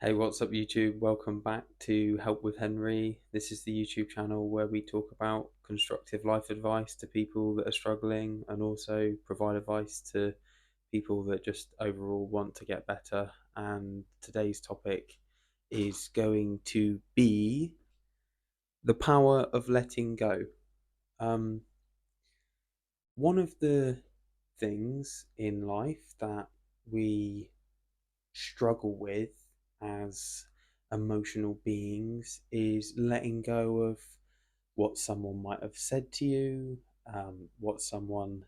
Hey, what's up, YouTube? Welcome back to Help with Henry. This is the YouTube channel where we talk about constructive life advice to people that are struggling and also provide advice to people that just overall want to get better. And today's topic is going to be the power of letting go. Um, One of the things in life that we struggle with as emotional beings is letting go of what someone might have said to you, what someone,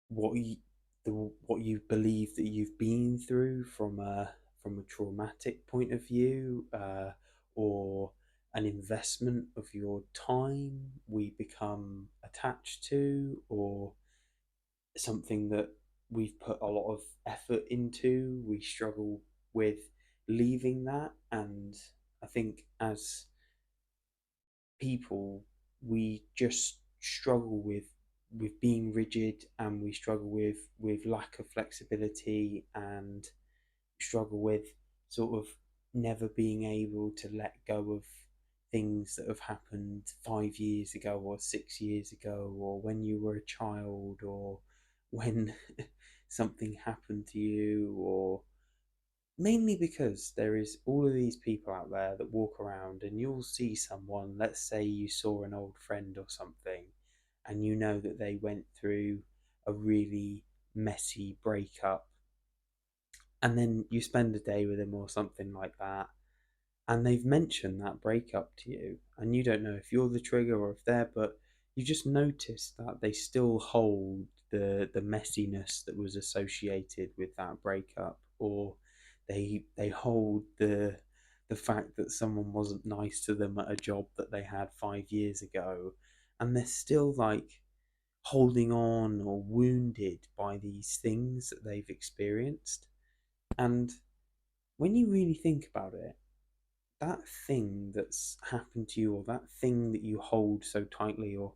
what you, what you believe that you've been through from a traumatic point of view, or an investment of your time we become attached to, or something that we've put a lot of effort into. We struggle with leaving that, and I think as people, we just struggle with being rigid, and we struggle with lack of flexibility, and struggle with sort of never being able to let go of things that have happened 5 years ago or 6 years ago, or when you were a child, or when something happened to you, or mainly because there is all of these people out there that walk around, and you'll see someone, let's say you saw an old friend or something, and you know that they went through a really messy breakup, and then you spend a day with them or something like that, and they've mentioned that breakup to you, and you don't know if you're the trigger or if they're, but you just notice that they still hold the messiness that was associated with that breakup, or they hold the fact that someone wasn't nice to them at a job that they had 5 years ago, and they're still like holding on or wounded by these things that they've experienced. And when you really think about it, that thing that's happened to you, or that thing that you hold so tightly, or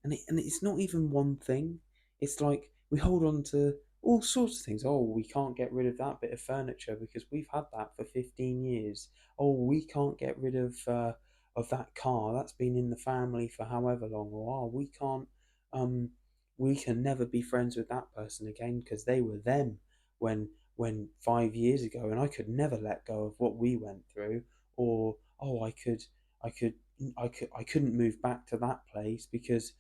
and it's not even one thing. It's like we hold on to all sorts of things. Oh, we can't get rid of that bit of furniture because we've had that for 15 years. Oh, we can't get rid of that car that's been in the family for however long. Or oh, um we can never be friends with that person again because they were them when 5 years ago, and I could never let go of what we went through. Or oh, I could I couldn't move back to that place because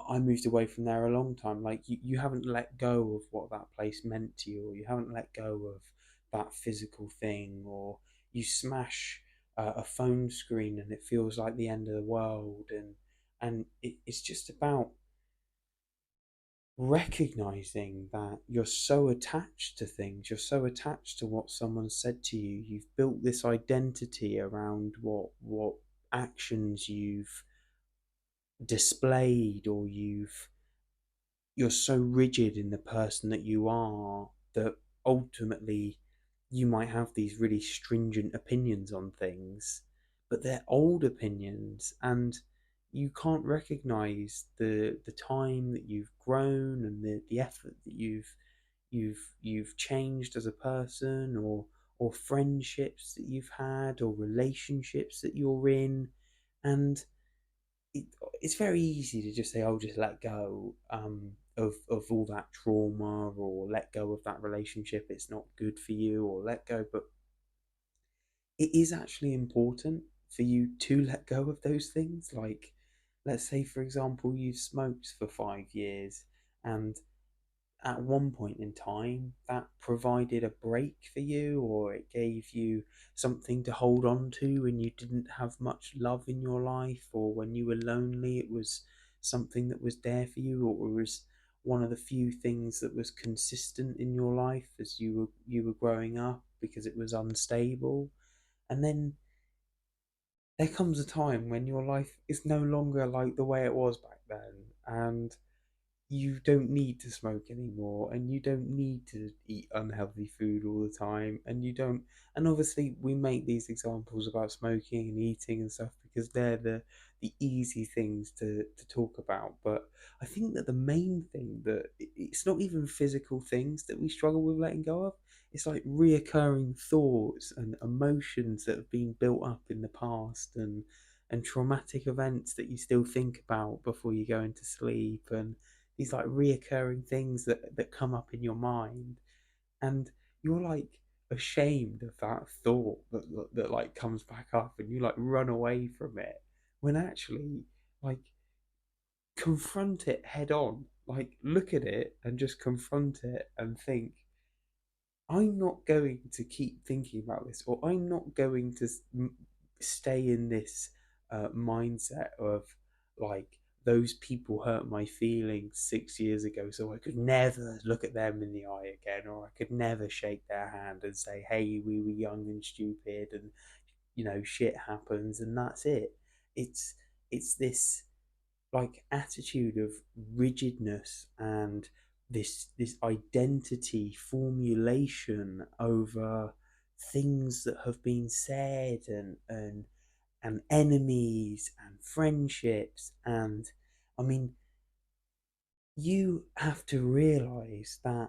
I moved away from there a long time. Like you haven't let go of what that place meant to you, or you haven't let go of that physical thing, or you smash a phone screen and it feels like the end of the world. It's just about recognizing that you're so attached to things, you're so attached to what someone said to you. You've built this identity around what actions you've displayed, or you're so rigid in the person that you are that ultimately you might have these really stringent opinions on things, but they're old opinions, and you can't recognize the time that you've grown, and the effort that you've changed as a person, or friendships that you've had, or relationships that you're in. And it, it's very easy to just say, "I'll just let go of all that trauma," or let go of that relationship. It's not good for you, or let go. But it is actually important for you to let go of those things. Like, let's say, for example, you've smoked for 5 years, and at one point in time that provided a break for you, or it gave you something to hold on to when you didn't have much love in your life, or when you were lonely, it was something that was there for you, or it was one of the few things that was consistent in your life as you were growing up, because it was unstable. And then there comes a time when your life is no longer like the way it was back then, and you don't need to smoke anymore, and you don't need to eat unhealthy food all the time, and you don't. And obviously we make these examples about smoking and eating and stuff because they're the easy things to talk about. But I think that the main thing that it's not even physical things that we struggle with letting go of. It's like reoccurring thoughts and emotions that have been built up in the past, and traumatic events that you still think about before you go into sleep, and these like reoccurring things that come up in your mind, and you're like ashamed of that thought that like comes back up, and you like run away from it, when actually, like, confront it head on. Like, look at it and just confront it and think, I'm not going to keep thinking about this, or I'm not going to stay in this mindset of like, those people hurt my feelings 6 years ago, so I could never look at them in the eye again, or I could never shake their hand and say, hey, we were young and stupid, and shit happens, and that's it. It's this like attitude of rigidness and this identity formulation over things that have been said, and enemies and friendships. And I mean, you have to realize that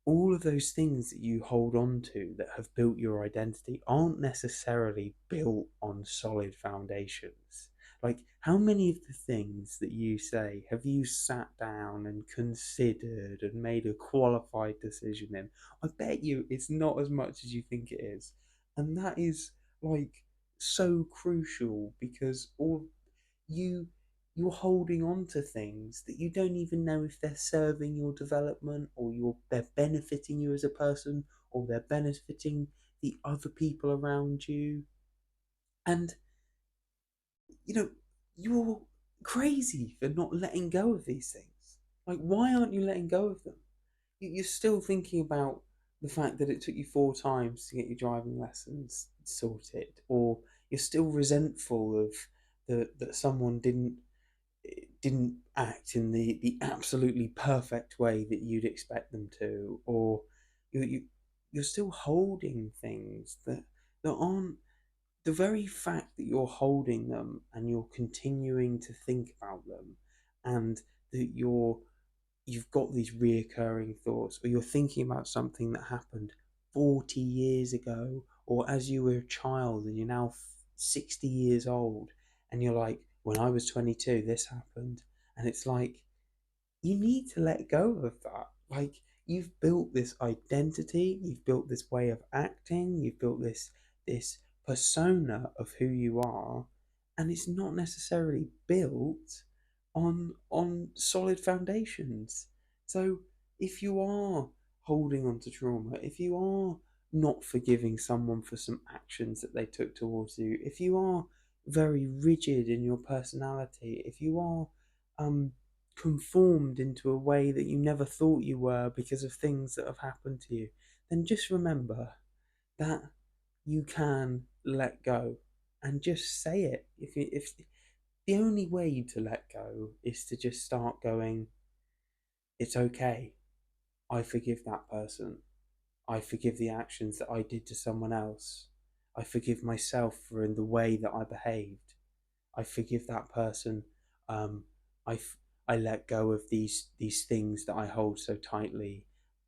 all of those things that you hold on to that have built your identity aren't necessarily built on solid foundations. Like, how many of the things that you say have you sat down and considered and made a qualified decision in? I bet you it's not as much as you think it is. And that is like so crucial, because all you you're holding on to things that you don't even know if they're serving your development, or they're benefiting you as a person, or they're benefiting the other people around you. And you know you're crazy for not letting go of these things. Like, why aren't you letting go of them? You're still thinking about the fact that it took you 4 times to get your driving lessons sorted, or you're still resentful of that someone didn't act in the absolutely perfect way that you'd expect them to, or you're still holding things that aren't, the very fact that you're holding them and you're continuing to think about them, and that you've got these reoccurring thoughts, or you're thinking about something that happened 40 years ago, or as you were a child and you're now 60 years old, and you're like, when I was 22, this happened. And it's like, you need to let go of that. Like, you've built this identity, you've built this way of acting, you've built this persona of who you are, and it's not necessarily built on solid foundations. So if you are holding on to trauma, if you are not forgiving someone for some actions that they took towards you, if you are very rigid in your personality, if you are conformed into a way that you never thought you were because of things that have happened to you, then just remember that you can let go, and just say it. If the only way to let go is to just start going, it's okay. I forgive that person. I forgive the actions that I did to someone else. I forgive myself for in the way that I behaved. I forgive that person. Um, I, I let go of these things that I hold so tightly.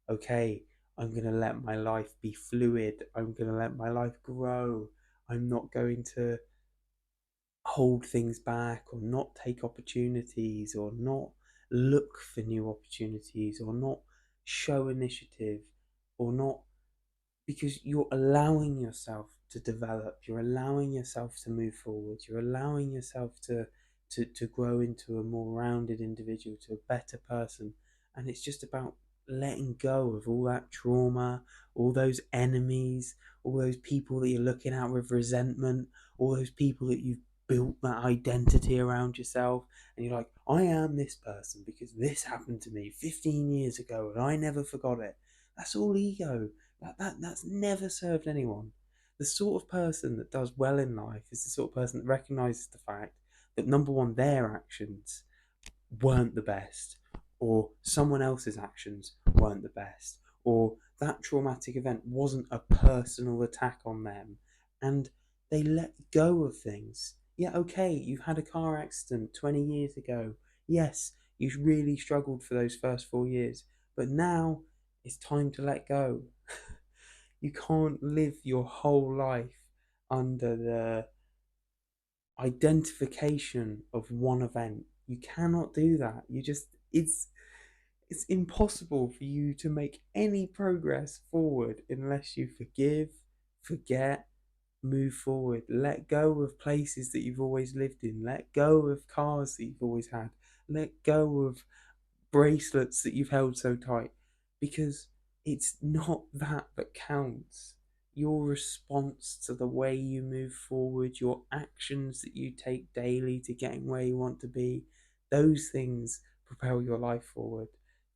Okay, I'm gonna let my life be fluid. I'm gonna let my life grow. I'm not going to hold things back, or not take opportunities, or not look for new opportunities, or not show initiative, or not, because you're allowing yourself to develop, you're allowing yourself to move forward, you're allowing yourself to grow into a more rounded individual, to a better person. And it's just about letting go of all that trauma, all those enemies, all those people that you're looking at with resentment, all those people that you've built that identity around yourself, and you're like, I am this person because this happened to me 15 years ago and I never forgot it. That's all ego. That's never served anyone. The sort of person that does well in life is the sort of person that recognizes the fact that, number one, their actions weren't the best, or someone else's actions weren't the best, or that traumatic event wasn't a personal attack on them, and they let go of things Yeah, okay, you had a car accident 20 years ago. Yes, you really struggled for those first 4 years, but now it's time to let go. You can't live your whole life under the identification of one event. You cannot do that. It's impossible for you to make any progress forward unless you forgive, forget, move forward. Let go of places that you've always lived in. Let go of cars that you've always had. Let go of bracelets that you've held so tight, because it's not that that counts. Your response to the way you move forward, your actions that you take daily to getting where you want to be, those things propel your life forward.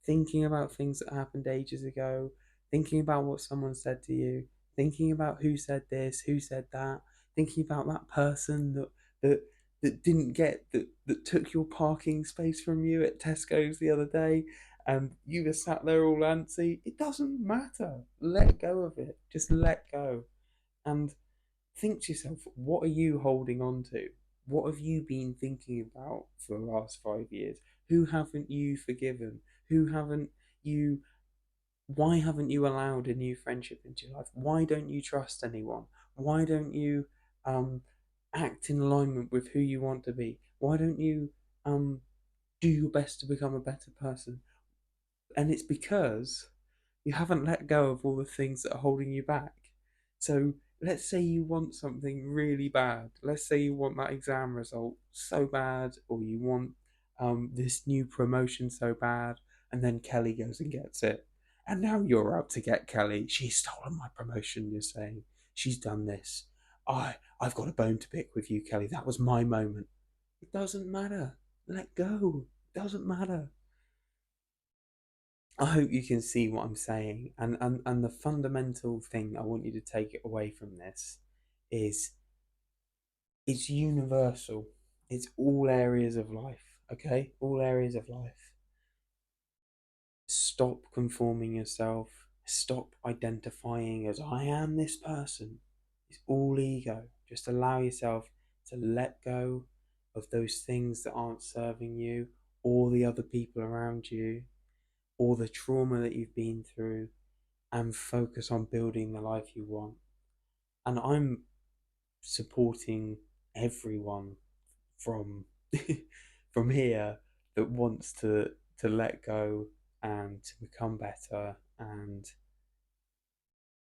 Thinking about things that happened ages ago, thinking about what someone said to you, thinking about who said this, who said that, thinking about that person that that didn't get that took your parking space from you at Tesco's the other day, and you were sat there all antsy. It doesn't matter. Let go of it. Just let go. And think to yourself, what are you holding on to? What have you been thinking about for the last 5 years? Who haven't you forgiven? Who haven't you Why haven't you allowed a new friendship into your life? Why don't you trust anyone? Why don't you um, act in alignment with who you want to be? Why don't you um, do your best to become a better person? And it's because you haven't let go of all the things that are holding you back. So let's say you want something really bad. Let's say you want that exam result so bad, or you want this new promotion so bad, and then Kelly goes and gets it. And now you're out to get Kelly. She's stolen my promotion, you're saying. She's done this. I've got a bone to pick with you, Kelly. That was my moment. It doesn't matter. Let go. It doesn't matter. I hope you can see what I'm saying. And the fundamental thing I want you to take away from this is it's universal. It's all areas of life, okay? All areas of life. Stop conforming yourself. Stop identifying as I am this person. It's all ego. Just allow yourself to let go of those things that aren't serving you, or the other people around you, or the trauma that you've been through, and focus on building the life you want. And I'm supporting everyone from from here that wants to let go and to become better, and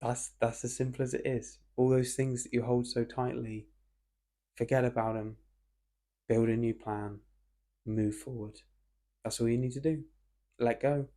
that's as simple as it is. All those things that you hold so tightly, forget about them, build a new plan, move forward. That's all you need to do. Let go.